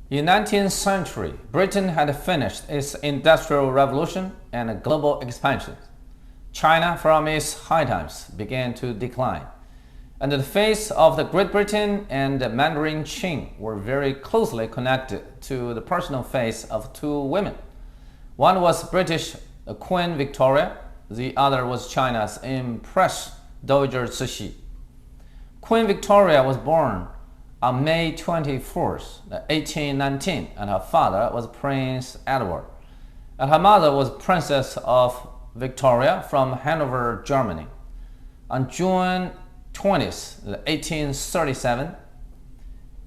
In the 19th century, Britain had finished its industrial revolution and global expansion. China, from its high times, began to decline, and the fates of the Great Britain and Mandarin Qing were very closely connected to the personal fates of two women. One was British Queen Victoria, the other was China's Empress Dowager Cixi. Queen Victoria was born on May 24th, 1819, and her father was Prince Edward, and her mother was Princess of Victoria from Hanover, Germany. On June 20th, 1837,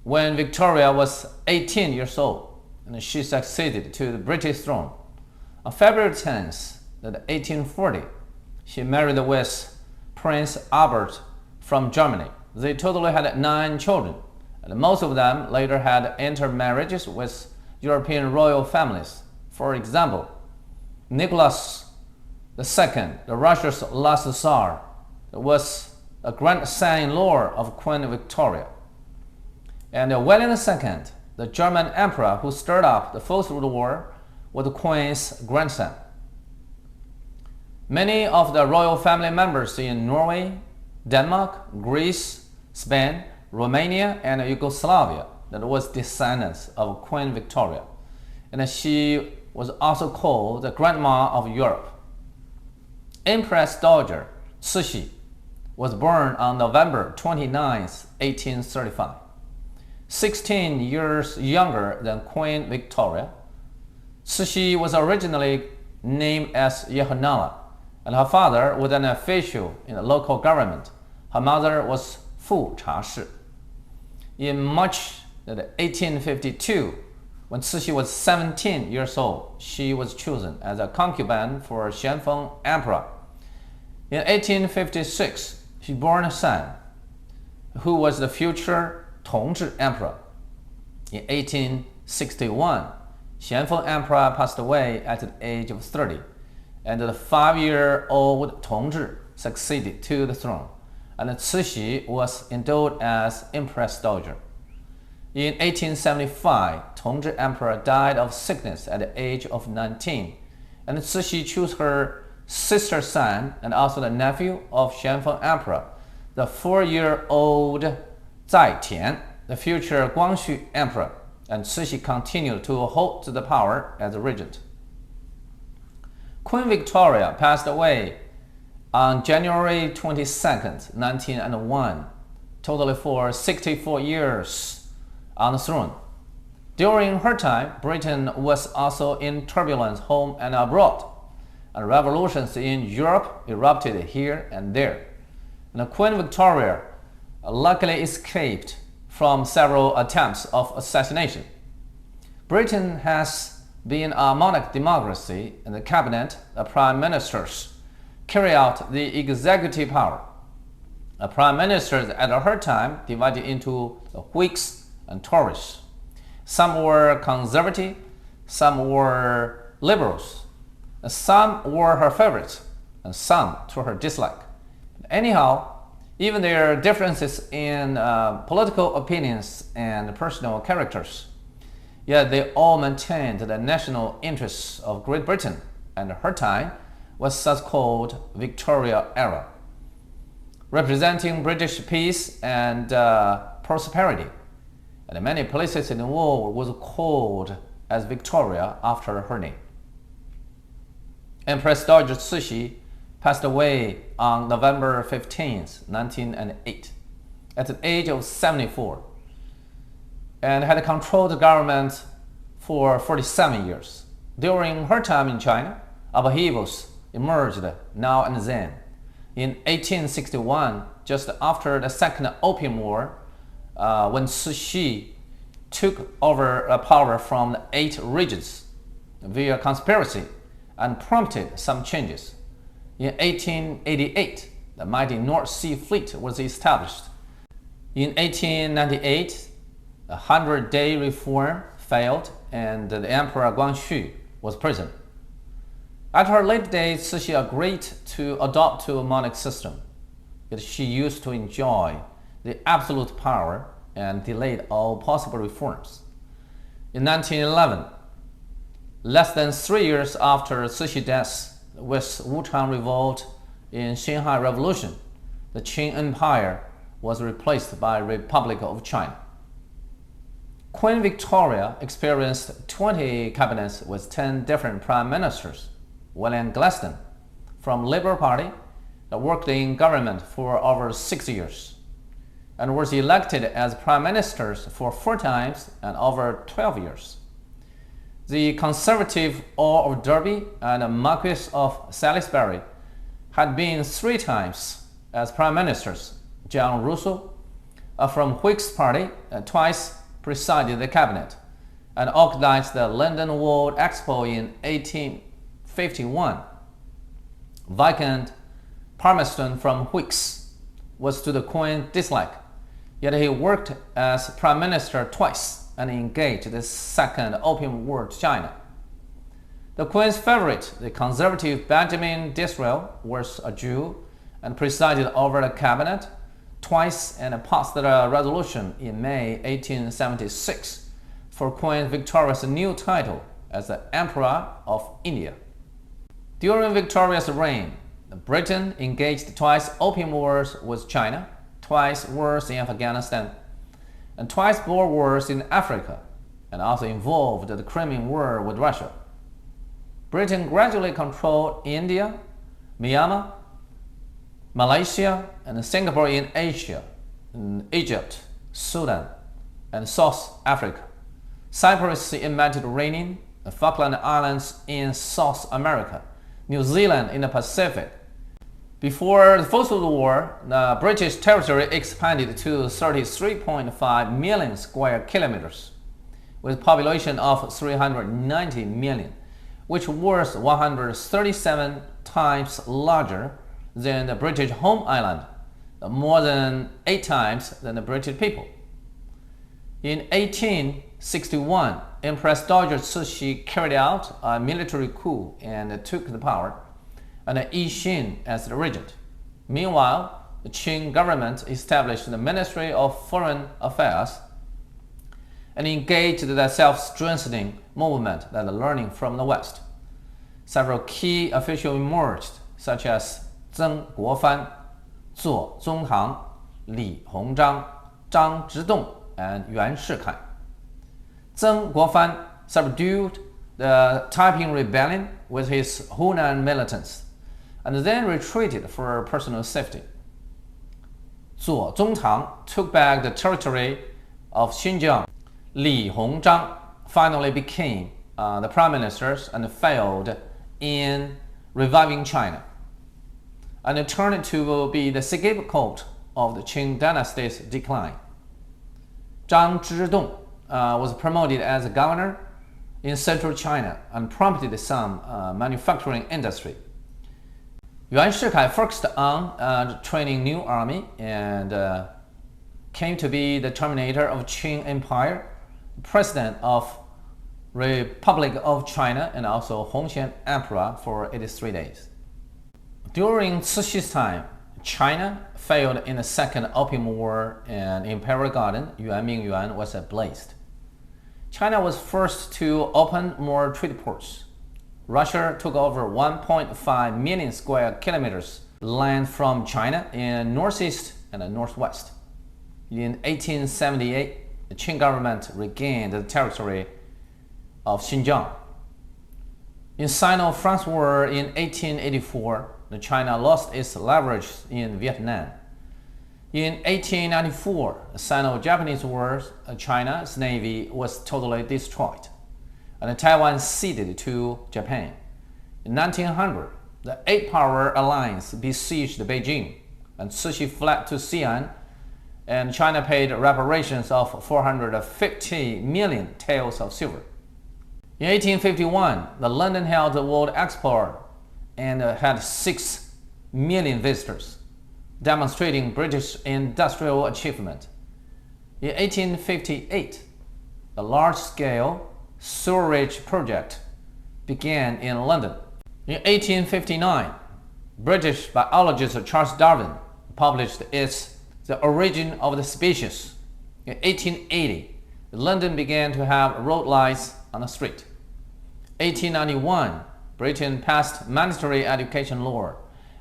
when Victoria was 18 years old, and she succeeded to the British throne. On February 10th, 1840, she married with Prince Albert from Germany. They totally had 9 children, and most of them later had intermarriages with European royal families. For example, Nicholas II, Russia's last Tsar, was a grandson-in-law of Queen Victoria. And William II, the German emperor who stirred up the First World War, was the Queen's grandson. Many of the royal family members in Norway, Denmark, Greece, Spain, Romania, and Yugoslavia that was descendants of Queen Victoria, and she was also called the Grandma of Europe. Empress Dowager Cixi was born on November 29, 1835. 16 years younger than Queen Victoria, Cixi was originally named as Yehanala, and her father was an official in the local government. Her mother was Fu Chashi. In March 1852, when Cixi was 17 years old, she was chosen as a concubine for Xianfeng Emperor. In 1856, she bore a son, who was the future Tongzhi Emperor. In 1861, Xianfeng Emperor passed away at the age of 30, and the 5-year-old Tongzhi succeeded to the throne, and Cixi was endowed as Empress Dowager. In 1875, Tongzhi Emperor died of sickness at the age of 19, and Cixi chose her sister's son and also the nephew of Xianfeng Emperor, the 4-year-old Zai Tian, the future Guangxu Emperor, and Cixi continued to hold the power as regent. Queen Victoria passed away on January 22, 1901, totally for 64 years on the throne. During her time, Britain was also in turbulence home and abroad, and revolutions in Europe erupted here and there. And Queen Victoria luckily escaped from several attempts of assassination. Britain has been a monarch democracy, and the cabinet, the prime ministers, carry out the executive power. The prime ministers at her time divided into the Whigs and Tories. Some were conservative, some were liberals, and some were her favorites, and some to her dislike. Anyhow, even their differences in political opinions and personal characters, yet they all maintained the national interests of Great Britain, and her time was such called Victoria era, representing British peace and prosperity. And many places in the world was called as Victoria after her name. Empress Dowager Cixi passed away on November 15, 1908, at the age of 74, and had controlled the government for 47 years. During her time in China, upheavals emerged now and then. In 1861, just after the Second Opium War, when Cixi took over power from the 8 regents via conspiracy and prompted some changes. In 1888, the mighty North Sea Fleet was established. In 1898, the 100-day reform failed, and the Emperor Guangxu was present. At her late days, Cixi agreed to adopt a monarch system, yet she used to enjoy the absolute power and delayed all possible reforms. In 1911, less than 3 years after Cixi death, with Wuchang Revolt in Shanghai Revolution, the Qing Empire was replaced by Republic of China. Queen Victoria experienced 20 cabinets with 10 different prime ministers. William Gladstone, from Labour Party, worked in government for over 6 years and was elected as prime minister for 4 times and over 12 years. The Conservative Earl of Derby and Marquis of Salisbury had been 3 times as prime ministers. John Russell, from Whig's party, twice presided the cabinet and organized the London World Expo in 1851. Viscount Palmerston from Whigs was to the Queen's dislike, yet he worked as prime minister twice and engaged the Second Opium War to China. The Queen's favorite, the conservative Benjamin Disraeli, was a Jew and presided over the cabinet twice and passed a resolution in May 1876 for Queen Victoria's new title as the Emperor of India. During Victoria's reign, Britain engaged twice opium wars with China, twice wars in Afghanistan, and twice Boer wars in Africa, and also involved the Crimean War with Russia. Britain gradually controlled India, Myanmar, Malaysia, and Singapore in Asia, Egypt, Sudan, and South Africa, Cyprus in Mediterranean, the Falkland Islands in South America, New Zealand in the Pacific. Before the First World War, the British territory expanded to 33.5 million square kilometers, with a population of 390 million, which was 137 times larger than the British home island, more than 8 times than the British people. In 1861, Empress Dowager Cixi carried out a military coup and took the power, and Yi Xin as the regent. Meanwhile, the Qing government established the Ministry of Foreign Affairs and engaged the self-strengthening movement that learning from the West. Several key officials emerged, such as Zheng Guofan, Zuo Zongtang, Li Hongzhang, Zhang Zhidong, and Yuan Shikai. Zheng Guofan subdued the Taiping Rebellion with his Hunan militants and then retreated for personal safety. Zuo Zongtang took back the territory of Xinjiang. Li Hongzhang finally became the prime minister and failed in reviving China, and turned to be the scapegoat of the Qing dynasty's decline. Zhang Zhidong was promoted as a governor in central China and prompted some manufacturing industry. Yuan Shikai focused on training new army and came to be the terminator of Qing Empire, president of Republic of China, and also Hongxian Emperor for 83 days. During Cixi's time, China failed in the Second Opium War, and Imperial Garden, Yuan was ablaze. China was forced to open more trade ports. Russia took over 1.5 million square kilometers land from China in northeast and northwest. In 1878, the Qing government regained the territory of Xinjiang. In Sino-France War in 1884, China lost its leverage in Vietnam. In 1894, the Sino-Japanese War, China's navy was totally destroyed, and Taiwan ceded to Japan. In 1900, the Eight-Power Alliance besieged Beijing, and Cixi fled to Xi'an, and China paid reparations of 450 million taels of silver. In 1851, the London held the World Expo and had 6 million visitors, demonstrating British industrial achievement. In 1858, a large-scale sewerage project began in London. In 1859, British biologist Charles Darwin published its The Origin of the Species. In 1880, London began to have road lights on the street. 1891, Britain passed mandatory education law.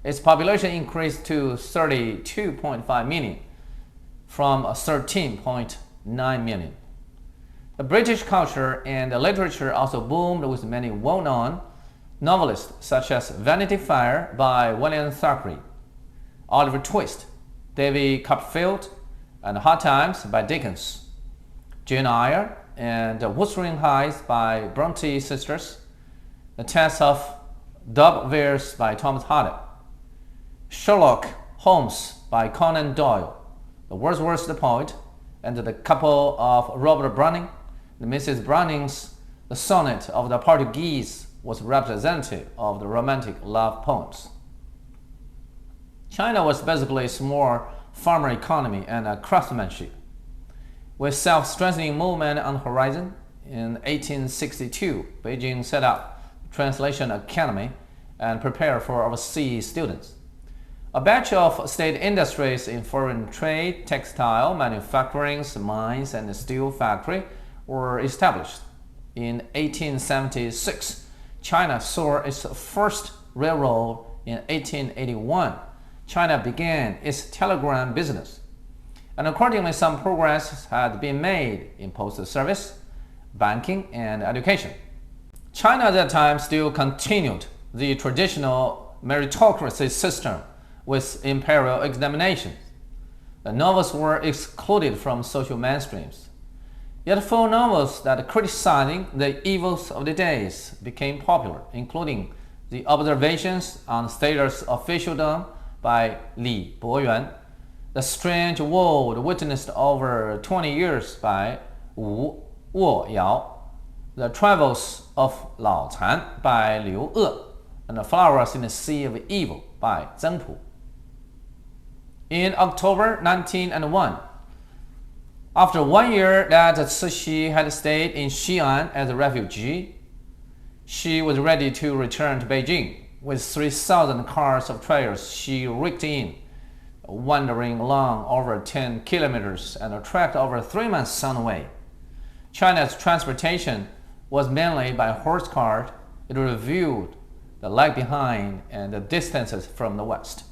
Its population increased to 32.5 million from 13.9 million. The British culture and literature also boomed with many well-known novelists such as Vanity Fair by William Thackeray, Oliver Twist, David Copperfield, and Hard Times by Dickens, Jane Eyre, and Wuthering Heights by Bronte sisters, The Test of Dowager by Thomas Hardy, Sherlock Holmes by Conan Doyle, The Wordsworth Poet, and The Couple of Robert Browning. Mrs. Browning's The Sonnet of the Portuguese was representative of the romantic love poems. China was basically a small farmer economy and craftsmanship. With self-strengthening movement on the horizon, in 1862, Beijing set up the Translation Academy and prepared for overseas students. A batch of state industries in foreign trade, textile, manufacturing, mines, and steel factory were established. In 1876, China saw its first railroad. In 1881, China began its telegram business, and accordingly some progress had been made in postal service, banking, and education. China at that time still continued the traditional meritocracy system with imperial examinations. The novels were excluded from social mainstreams. Yet full novels that criticizing the evils of the days became popular, including The Observations on Status Officialdom by Li Boyuan, The Strange World Witnessed Over 20 Years by Wu Woyao, The Travels of Lao Can by Liu E, and The Flowers in the Sea of Evil by Zheng Pu. In October 1901, after 1 year that Cixi had stayed in Xi'an as a refugee, she was ready to return to Beijing. With 3,000 cars of trailers, she rigged in, wandering along over 10 kilometers and trekked over 3 months on the way. China's transportation was mainly by horse cart. It reviewed the lag behind and the distances from the west.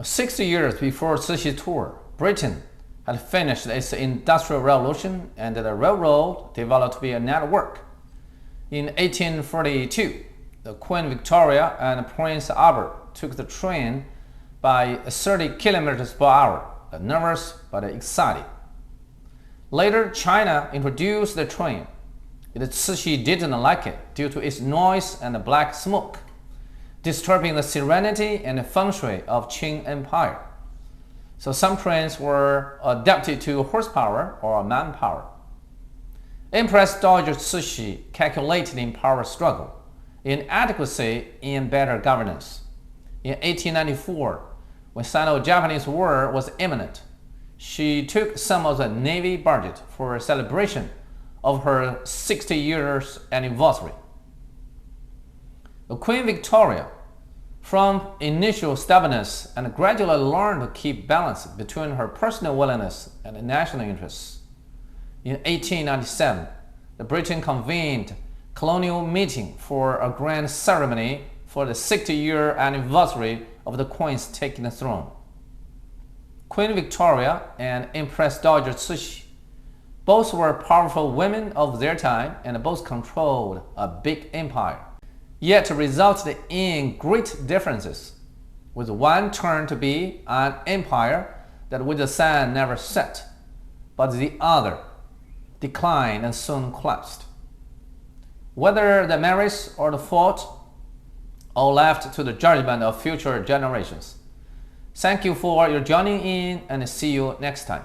60 years before Cixi's tour, Britain had finished its Industrial Revolution, and the railroad developed to be a network. In 1842, the Queen Victoria and Prince Albert took the train by 30 kilometers per hour, nervous but excited. Later, China introduced the train. Cixi didn't like it due to its noise and black smoke, disturbing the serenity and feng shui of Qing Empire. So some trains were adapted to horsepower or manpower. Empress Dowager Cixi calculated in power struggle, inadequacy in better governance. In 1894, when Sino-Japanese War was imminent, she took some of the Navy budget for a celebration of her 60 years anniversary. The Queen Victoria, from initial stubbornness, and gradually learned to keep balance between her personal willingness and national interests. In 1897, the Britain convened colonial meeting for a grand ceremony for the 60-year anniversary of the Queen's taking the throne. Queen Victoria and Empress Dowager Cixi both were powerful women of their time and both controlled a big empire, yet resulted in great differences, with one turned to be an empire that with the sun never set, but the other declined and soon collapsed. Whether the merits or the fault, all left to the judgment of future generations. Thank you for your joining in, and see you next time.